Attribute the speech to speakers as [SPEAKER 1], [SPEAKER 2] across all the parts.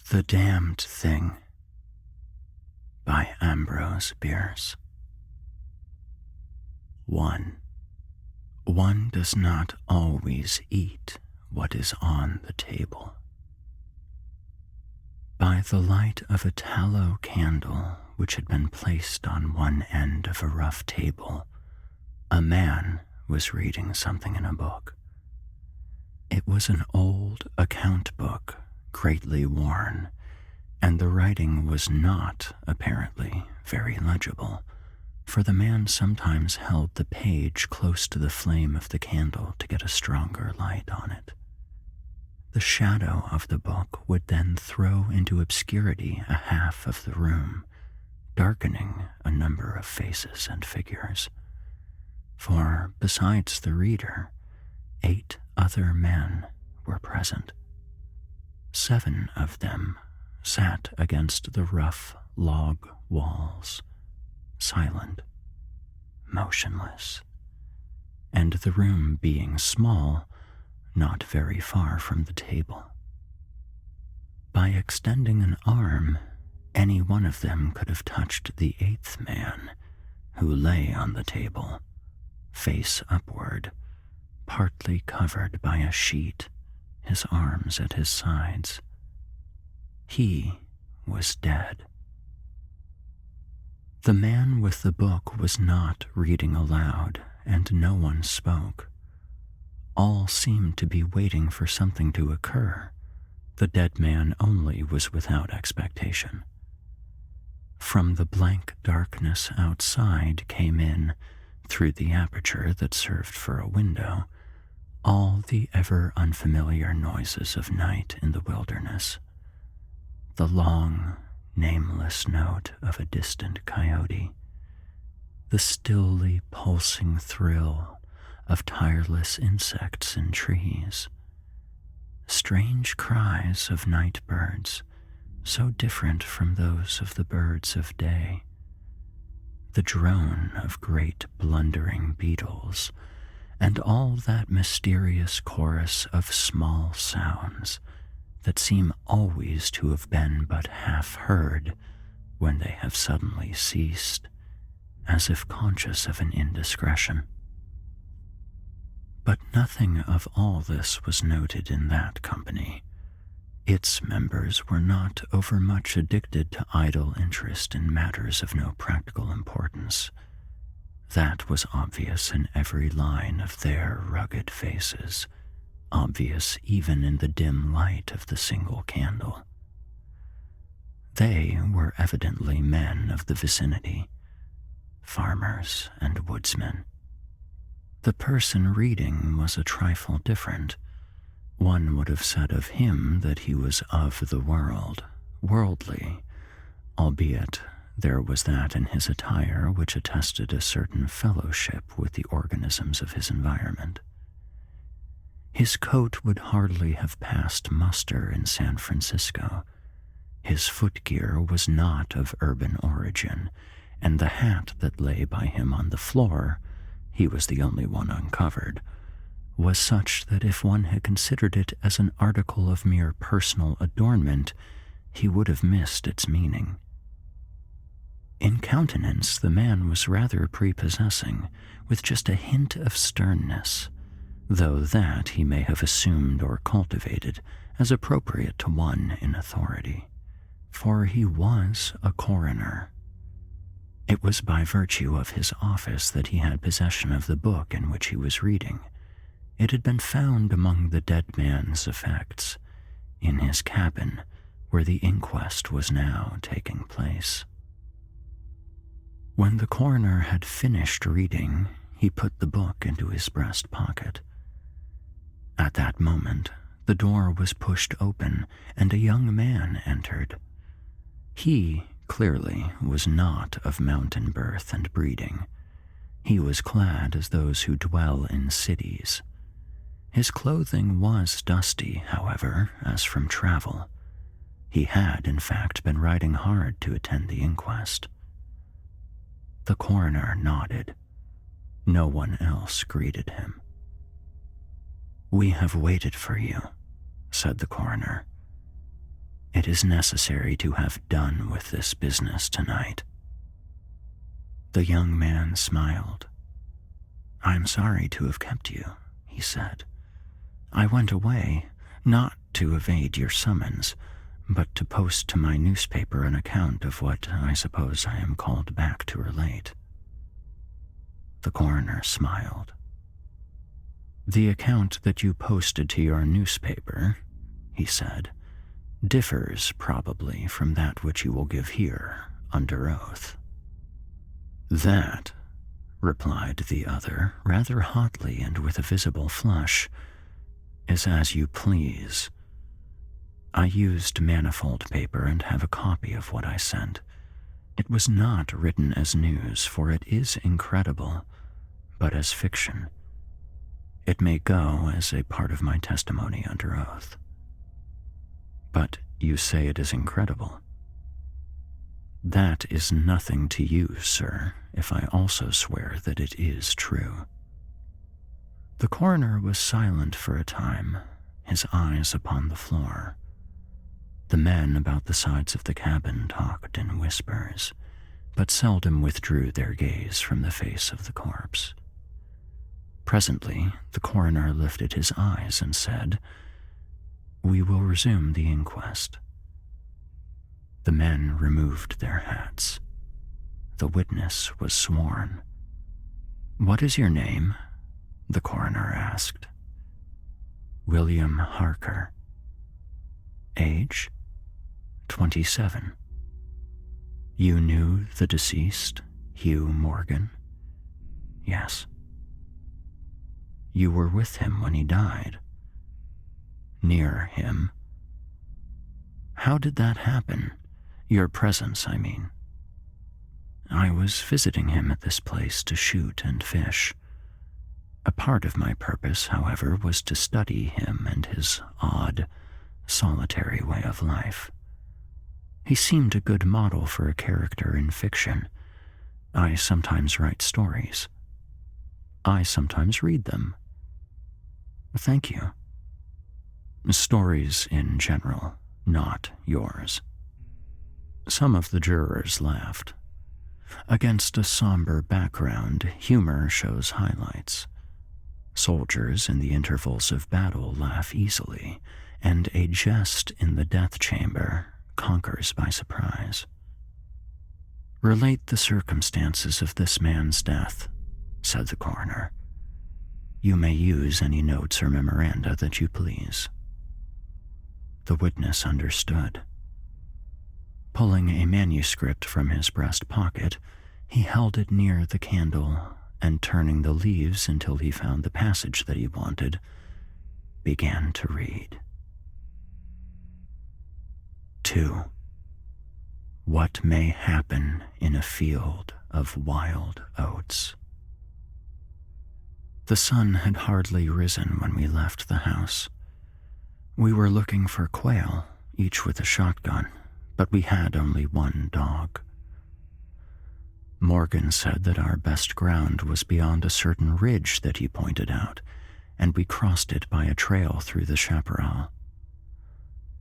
[SPEAKER 1] The Damned Thing by Ambrose Bierce. 1. One does not always eat what is on the table. By the light of a tallow candle which had been placed on one end of a rough table, a man was reading something in a book. It was an old account book, greatly worn, and the writing was not, apparently, very legible, for the man sometimes held the page close to the flame of the candle to get a stronger light on it. The shadow of the book would then throw into obscurity a half of the room, darkening a number of faces and figures. For, besides the reader, 8 other men were present. 7 of them sat against the rough log walls, silent, motionless, and the room being small, not very far from the table. By extending an arm, any one of them could have touched the 8th man, who lay on the table, face upward, partly covered by a sheet, his arms at his sides. He was dead. The man with the book was not reading aloud, and no one spoke. All seemed to be waiting for something to occur. The dead man only was without expectation. From the blank darkness outside came in, through the aperture that served for a window, all the ever unfamiliar noises of night in the wilderness. The long, nameless note of a distant coyote, the stilly pulsing thrill of tireless insects in trees, strange cries of night birds, so different from those of the birds of day, the drone of great blundering beetles, and all that mysterious chorus of small sounds that seem always to have been but half heard when they have suddenly ceased, as if conscious of an indiscretion. But nothing of all this was noted in that company. Its members were not overmuch addicted to idle interest in matters of no practical importance. That was obvious in every line of their rugged faces, obvious even in the dim light of the single candle. They were evidently men of the vicinity, farmers and woodsmen. The person reading was a trifle different. One would have said of him that he was of the world, worldly, albeit there was that in his attire which attested a certain fellowship with the organisms of his environment. His coat would hardly have passed muster in San Francisco. His footgear was not of urban origin, and the hat that lay by him on the floor, he was the only one uncovered, was such that if one had considered it as an article of mere personal adornment, he would have missed its meaning. In countenance, the man was rather prepossessing, with just a hint of sternness, though that he may have assumed or cultivated as appropriate to one in authority, for he was a coroner. It was by virtue of his office that he had possession of the book in which he was reading. It had been found among the dead man's effects, in his cabin, where the inquest was now taking place. When the coroner had finished reading, he put the book into his breast pocket. At that moment, the door was pushed open, and a young man entered. He, clearly, was not of mountain birth and breeding. He was clad as those who dwell in cities. His clothing was dusty, however, as from travel. He had, in fact, been riding hard to attend the inquest. The coroner nodded. No one else greeted him. "We have waited for you," said the coroner. "It is necessary to have done with this business tonight." The young man smiled. "I'm sorry to have kept you," he said. "I went away, not to evade your summons, but to post to my newspaper an account of what I suppose I am called back to relate." The coroner smiled. "The account that you posted to your newspaper," he said, "differs probably from that which you will give here under oath." "That," replied the other, rather hotly and with a visible flush, "is as you please. I used manifold paper and have a copy of what I sent. It was not written as news, for it is incredible, but as fiction. It may go as a part of my testimony under oath." "But you say it is incredible." "That is nothing to you, sir, if I also swear that it is true." The coroner was silent for a time, his eyes upon the floor. The men about the sides of the cabin talked in whispers, but seldom withdrew their gaze from the face of the corpse. Presently, the coroner lifted his eyes and said, "We will resume the inquest." The men removed their hats. The witness was sworn. "What is your name?" the coroner asked. "William Harker." "Age?" 27. "You knew the deceased, Hugh Morgan?" "Yes." "You were with him when he died?" "Near him." "How did that happen? Your presence, I mean." "I was visiting him at this place to shoot and fish. A part of my purpose, however, was to study him and his odd, solitary way of life. He seemed a good model for a character in fiction. I sometimes write stories. I sometimes read them." "Thank you." "Stories in general, not yours." Some of the jurors laughed. Against a somber background, humor shows highlights. Soldiers in the intervals of battle laugh easily, and a jest in the death chamber conquers by surprise. "Relate the circumstances of this man's death," said the coroner. "You may use any notes or memoranda that you please." The witness understood. Pulling a manuscript from his breast pocket, he held it near the candle and, turning the leaves until he found the passage that he wanted, began to read. 2. What may happen in a field of wild oats. The sun had hardly risen when we left the house. We were looking for quail, each with a shotgun, but we had only one dog. Morgan said that our best ground was beyond a certain ridge that he pointed out, and we crossed it by a trail through the chaparral.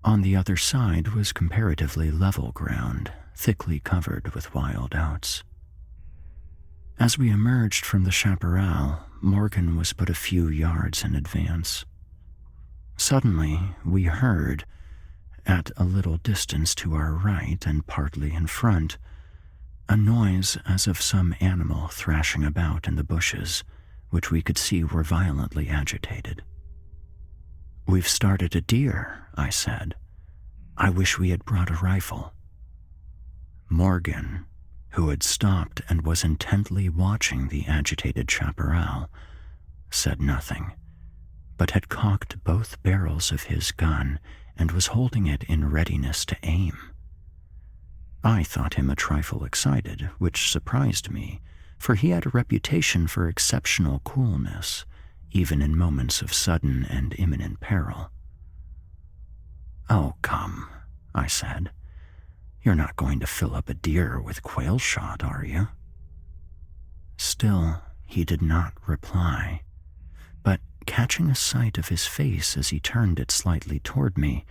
[SPEAKER 1] On the other side was comparatively level ground, thickly covered with wild oats. As we emerged from the chaparral, Morgan was but a few yards in advance. Suddenly, we heard, at a little distance to our right and partly in front, a noise as of some animal thrashing about in the bushes, which we could see were violently agitated. "We've started a deer," I said. "I wish we had brought a rifle." Morgan, who had stopped and was intently watching the agitated chaparral, said nothing, but had cocked both barrels of his gun and was holding it in readiness to aim. I thought him a trifle excited, which surprised me, for he had a reputation for exceptional coolness, even in moments of sudden and imminent peril. "Oh, come," I said. "You're not going to fill up a deer with quail shot, are you?" Still, he did not reply, but catching a sight of his face as he turned it slightly toward me,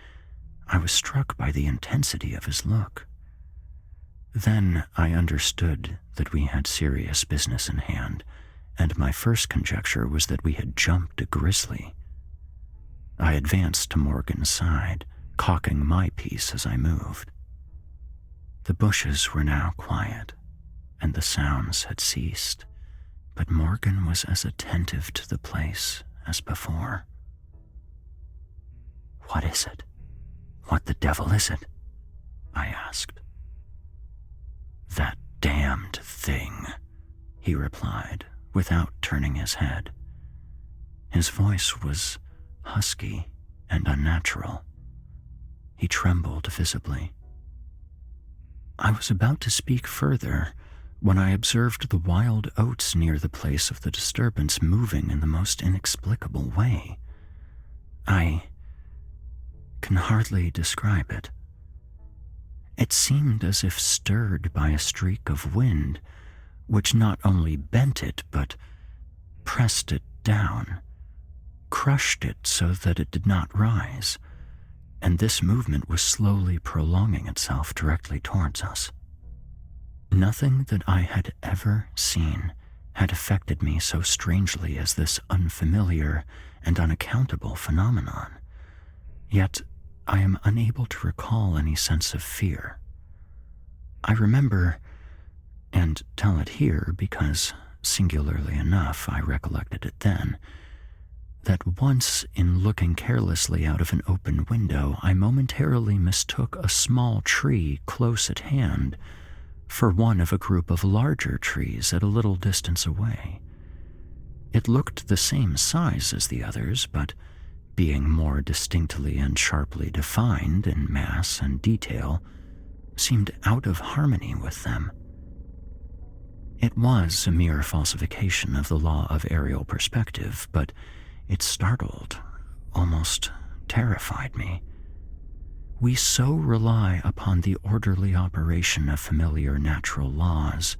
[SPEAKER 1] I was struck by the intensity of his look. Then I understood that we had serious business in hand, and my first conjecture was that we had jumped a grizzly. I advanced to Morgan's side, cocking my piece as I moved. The bushes were now quiet, and the sounds had ceased, but Morgan was as attentive to the place as before. "What is it? What the devil is it?" I asked. "That damned thing," he replied, without turning his head. His voice was husky and unnatural. He trembled visibly. I was about to speak further when I observed the wild oats near the place of the disturbance moving in the most inexplicable way. I can hardly describe it. It seemed as if stirred by a streak of wind, which not only bent it, but pressed it down, crushed it so that it did not rise, and this movement was slowly prolonging itself directly towards us. Nothing that I had ever seen had affected me so strangely as this unfamiliar and unaccountable phenomenon, yet I am unable to recall any sense of fear. I remember, and tell it here because, singularly enough, I recollected it then, that once in looking carelessly out of an open window, I momentarily mistook a small tree close at hand for one of a group of larger trees at a little distance away. It looked the same size as the others, but being more distinctly and sharply defined in mass and detail, seemed out of harmony with them. It was a mere falsification of the law of aerial perspective, but it startled, almost terrified me. We so rely upon the orderly operation of familiar natural laws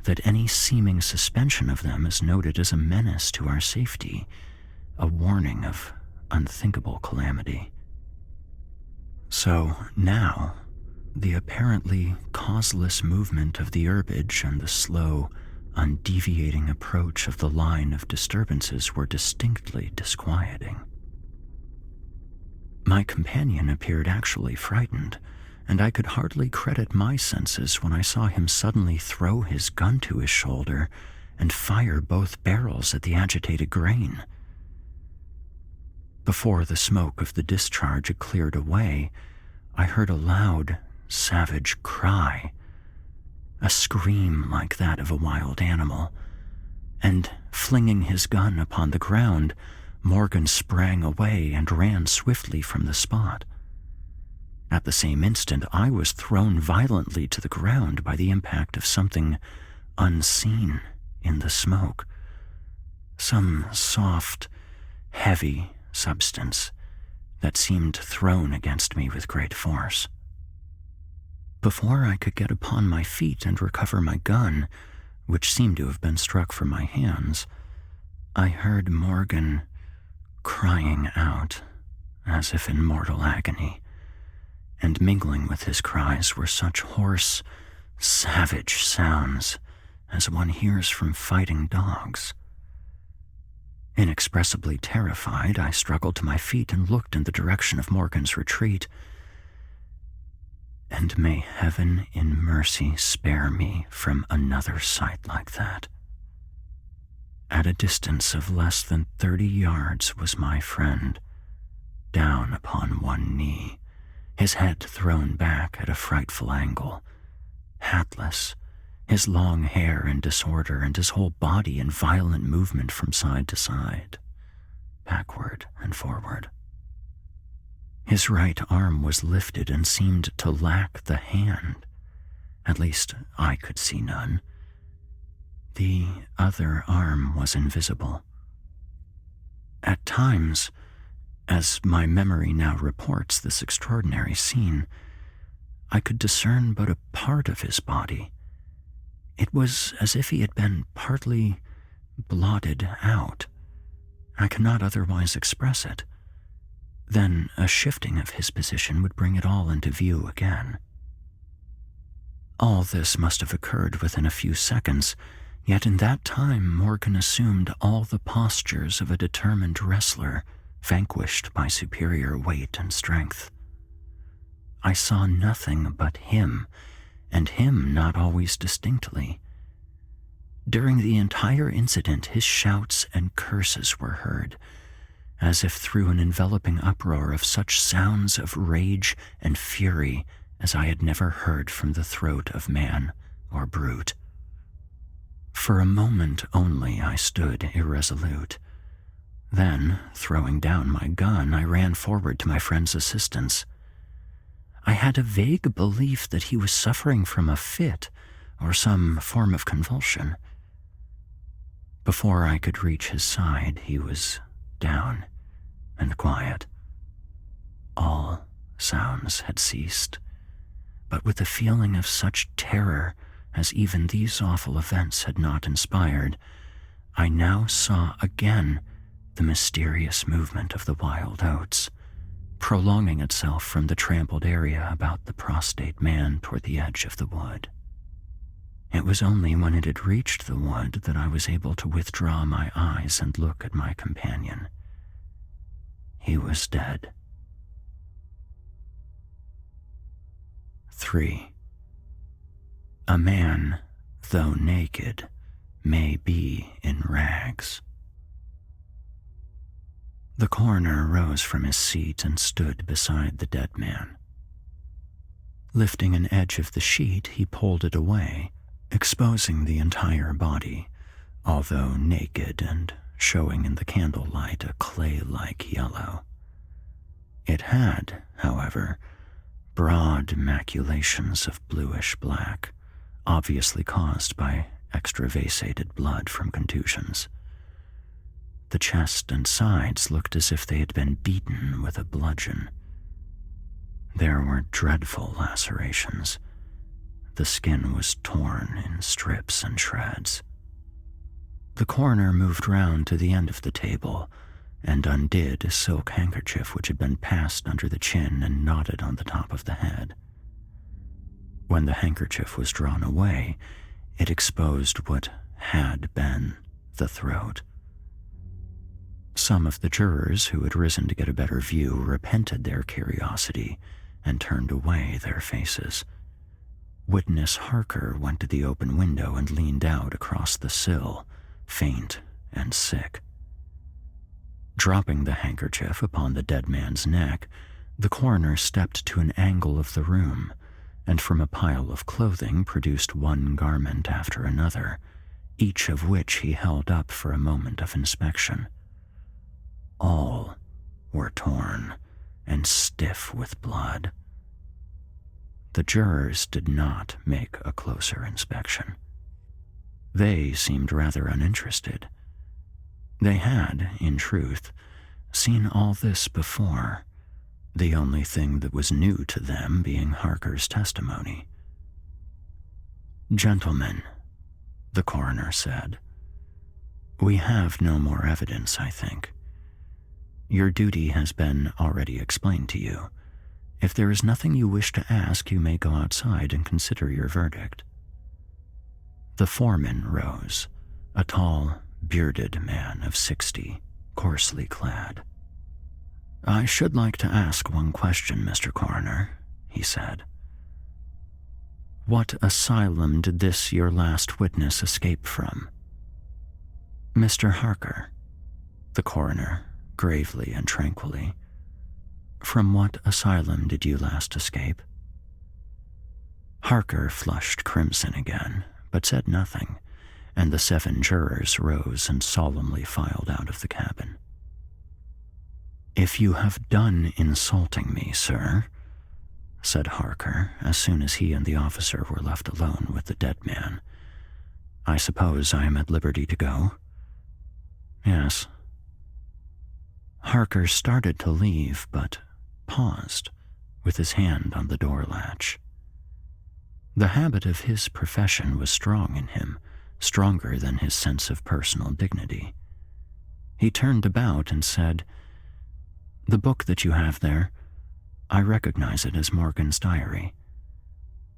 [SPEAKER 1] that any seeming suspension of them is noted as a menace to our safety, a warning of unthinkable calamity. So now, the apparently causeless movement of the herbage and the slow, undeviating approach of the line of disturbances were distinctly disquieting. My companion appeared actually frightened, and I could hardly credit my senses when I saw him suddenly throw his gun to his shoulder and fire both barrels at the agitated grain. Before the smoke of the discharge had cleared away, I heard a loud, savage cry, a scream like that of a wild animal, and flinging his gun upon the ground, Morgan sprang away and ran swiftly from the spot. At the same instant, I was thrown violently to the ground by the impact of something unseen in the smoke, some soft, heavy substance that seemed thrown against me with great force. Before I could get upon my feet and recover my gun, which seemed to have been struck from my hands, I heard Morgan crying out as if in mortal agony, and mingling with his cries were such hoarse, savage sounds as one hears from fighting dogs. Inexpressibly terrified, I struggled to my feet and looked in the direction of Morgan's retreat. And may heaven in mercy spare me from another sight like that. At a distance of less than 30 yards was my friend, down upon one knee, his head thrown back at a frightful angle, hatless, his long hair in disorder and his whole body in violent movement from side to side, backward and forward. His right arm was lifted and seemed to lack the hand. At least I could see none. The other arm was invisible. At times, as my memory now reports this extraordinary scene, I could discern but a part of his body. It was as if he had been partly blotted out. I cannot otherwise express it. Then a shifting of his position would bring it all into view again. All this must have occurred within a few seconds, yet in that time Morgan assumed all the postures of a determined wrestler, vanquished by superior weight and strength. I saw nothing but him, and him not always distinctly. During the entire incident, his shouts and curses were heard, as if through an enveloping uproar of such sounds of rage and fury as I had never heard from the throat of man or brute. For a moment only I stood irresolute. Then, throwing down my gun, I ran forward to my friend's assistance. I had a vague belief that he was suffering from a fit or some form of convulsion. Before I could reach his side, he was down and quiet. All sounds had ceased, but with a feeling of such terror as even these awful events had not inspired, I now saw again the mysterious movement of the wild oats, prolonging itself from the trampled area about the prostrate man toward the edge of the wood. It was only when it had reached the wood that I was able to withdraw my eyes and look at my companion. He was dead. 3. A man, though naked, may be in rags. The coroner rose from his seat and stood beside the dead man. Lifting an edge of the sheet, he pulled it away, exposing the entire body, although naked and showing in the candlelight a clay-like yellow. It had, however, broad maculations of bluish black, obviously caused by extravasated blood from contusions. The chest and sides looked as if they had been beaten with a bludgeon. There were dreadful lacerations. The skin was torn in strips and shreds. The coroner moved round to the end of the table and undid a silk handkerchief which had been passed under the chin and knotted on the top of the head. When the handkerchief was drawn away, it exposed what had been the throat. Some of the jurors who had risen to get a better view repented their curiosity and turned away their faces. Witness Harker went to the open window and leaned out across the sill, faint and sick. Dropping the handkerchief upon the dead man's neck, the coroner stepped to an angle of the room, and from a pile of clothing produced one garment after another, each of which he held up for a moment of inspection. All were torn and stiff with blood. The jurors did not make a closer inspection. They seemed rather uninterested. They had, in truth, seen all this before, the only thing that was new to them being Harker's testimony. "Gentlemen," the coroner said, "we have no more evidence, I think. Your duty has been already explained to you. If there is nothing you wish to ask, you may go outside and consider your verdict." The foreman rose, a tall, bearded man of 60, coarsely clad. "I should like to ask one question, Mr. Coroner," he said. "What asylum did this your last witness escape from?" "Mr. Harker," the coroner, gravely and tranquilly. "From what asylum did you last escape?" Harker flushed crimson again, but said nothing, and the 7 jurors rose and solemnly filed out of the cabin. "If you have done insulting me, sir," said Harker as soon as he and the officer were left alone with the dead man, "I suppose I am at liberty to go?" "Yes." Harker started to leave, but paused, with his hand on the door latch. The habit of his profession was strong in him, stronger than his sense of personal dignity. He turned about and said, "The book that you have there, I recognize it as Morgan's diary.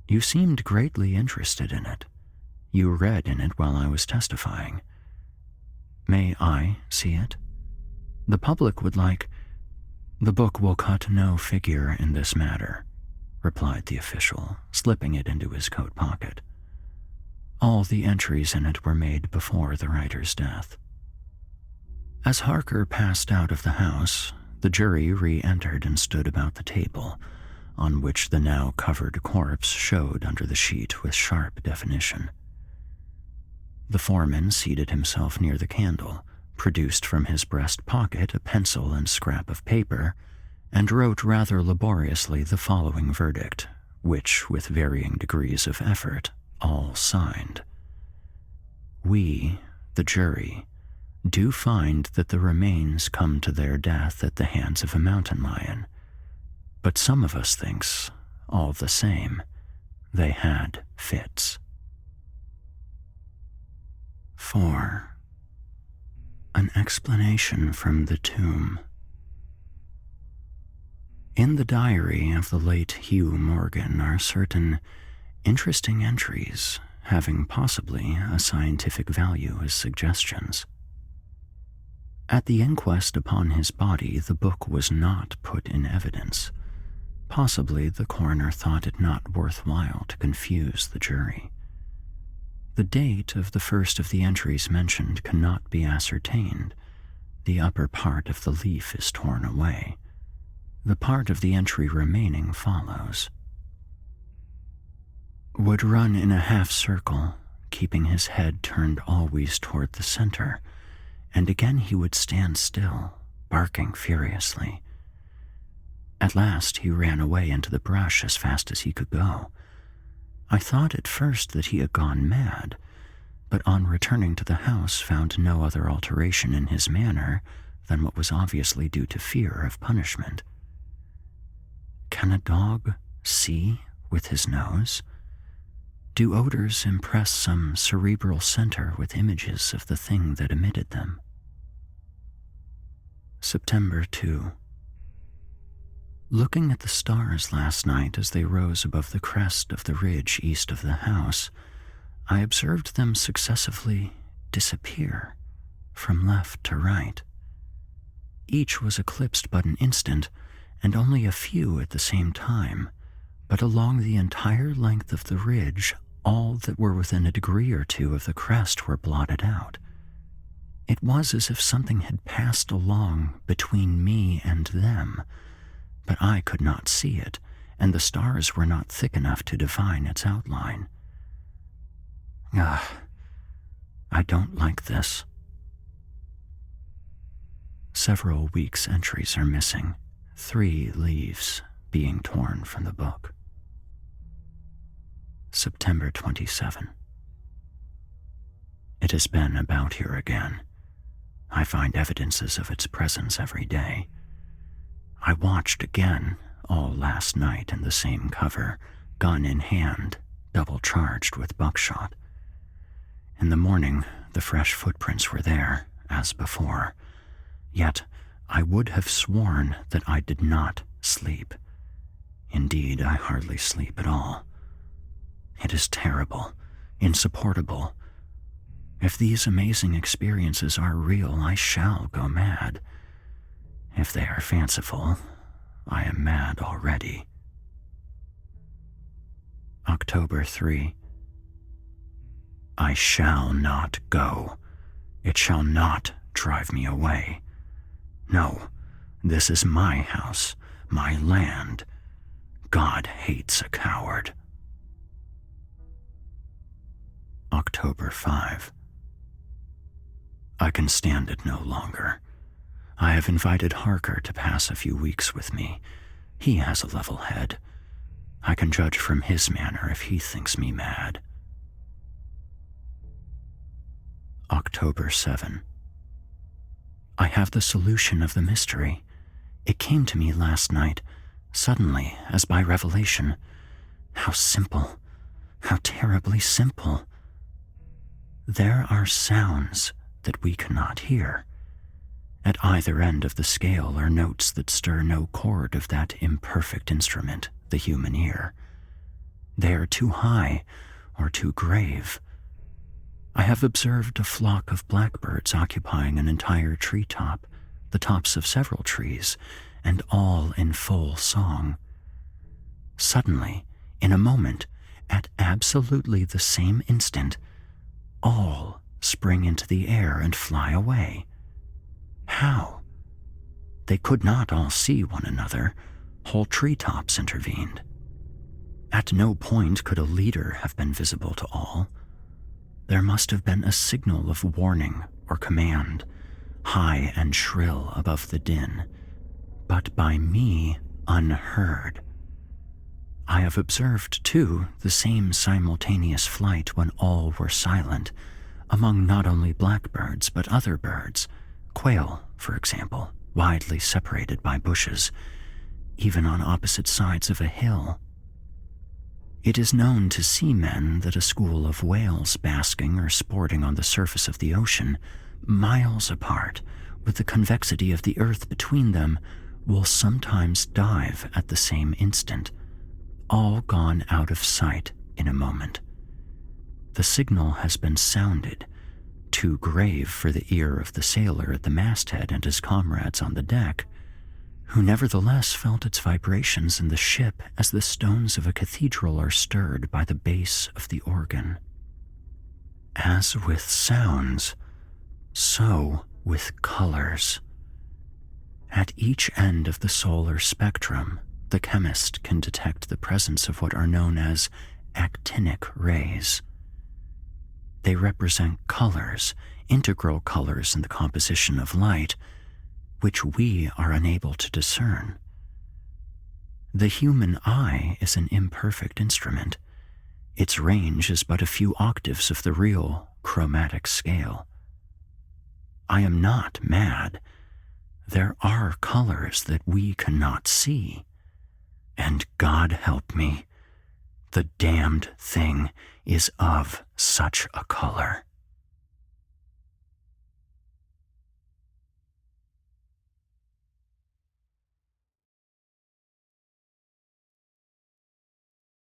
[SPEAKER 1] You seemed greatly interested in it. You read in it while I was testifying. May I see it? The public would like—" "The book will cut no figure in this matter," replied the official, slipping it into his coat pocket. "All the entries in it were made before the writer's death." As Harker passed out of the house, the jury re-entered and stood about the table, on which the now covered corpse showed under the sheet with sharp definition. The foreman seated himself near the candle, produced from his breast pocket a pencil and scrap of paper, and wrote rather laboriously the following verdict, which, with varying degrees of effort, all signed. "We, the jury, do find that the remains come to their death at the hands of a mountain lion, but some of us thinks, all the same, they had fits." 4. An explanation from the tomb. In the diary of the late Hugh Morgan are certain interesting entries having possibly a scientific value as suggestions. At the inquest upon his body, the book was not put in evidence. Possibly the coroner thought it not worthwhile to confuse the jury. The date of the first of the entries mentioned cannot be ascertained. The upper part of the leaf is torn away. The part of the entry remaining follows. "Would run in a half circle, keeping his head turned always toward the center, and again he would stand still, barking furiously. At last he ran away into the brush as fast as he could go. I thought at first that he had gone mad, but on returning to the house found no other alteration in his manner than what was obviously due to fear of punishment. Can a dog see with his nose? Do odors impress some cerebral center with images of the thing that emitted them?" September 2. Looking at the stars last night as they rose above the crest of the ridge east of the house, I observed them successively disappear from left to right. Each was eclipsed but an instant, and only a few at the same time, but along the entire length of the ridge, all that were within a degree or two of the crest were blotted out. It was as if something had passed along between me and them, but I could not see it, and the stars were not thick enough to define its outline. I don't like this. Several weeks' entries are missing, 3 leaves being torn from the book. September 27. It has been about here again. I find evidences of its presence every day. I watched again all last night in the same cover, gun in hand, double charged with buckshot. In the morning, the fresh footprints were there, as before, yet I would have sworn that I did not sleep. Indeed, I hardly sleep at all. It is terrible, insupportable. If these amazing experiences are real, I shall go mad. If they are fanciful, I am mad already. October 3. I shall not go. It shall not drive me away. No, this is my house, my land. God hates a coward. October 5. I can stand it no longer. I have invited Harker to pass a few weeks with me. He has a level head. I can judge from his manner if he thinks me mad. October 7. I have the solution of the mystery. It came to me last night, suddenly, as by revelation. How simple, how terribly simple. there are sounds that we cannot hear. At either end of the scale are notes that stir no chord of that imperfect instrument, the human ear. They are too high or too grave. I have observed a flock of blackbirds occupying an entire treetop, the tops of several trees, and all in full song. Suddenly, in a moment, at absolutely the same instant, all spring into the air and fly away. How? They could not all see one another. Whole treetops intervened. At no point could a leader have been visible to all. There must have been a signal of warning or command, high and shrill above the din, but by me unheard. I have observed, too, the same simultaneous flight when all were silent, among not only blackbirds but other birds, quail, for example, widely separated by bushes, even on opposite sides of a hill. It is known to seamen that a school of whales basking or sporting on the surface of the ocean, miles apart, with the convexity of the earth between them, will sometimes dive at the same instant, all gone out of sight in a moment. The signal has been sounded, too grave for the ear of the sailor at the masthead and his comrades on the deck, who nevertheless felt its vibrations in the ship as the stones of a cathedral are stirred by the bass of the organ. As with sounds, so with colors. At each end of the solar spectrum, the chemist can detect the presence of what are known as actinic rays. They represent colors, integral colors in the composition of light, which we are unable to discern. The human eye is an imperfect instrument. Its range is but a few octaves of the real chromatic scale. I am not mad. There are colors that we cannot see. And God help me, the damned thing is of such a color.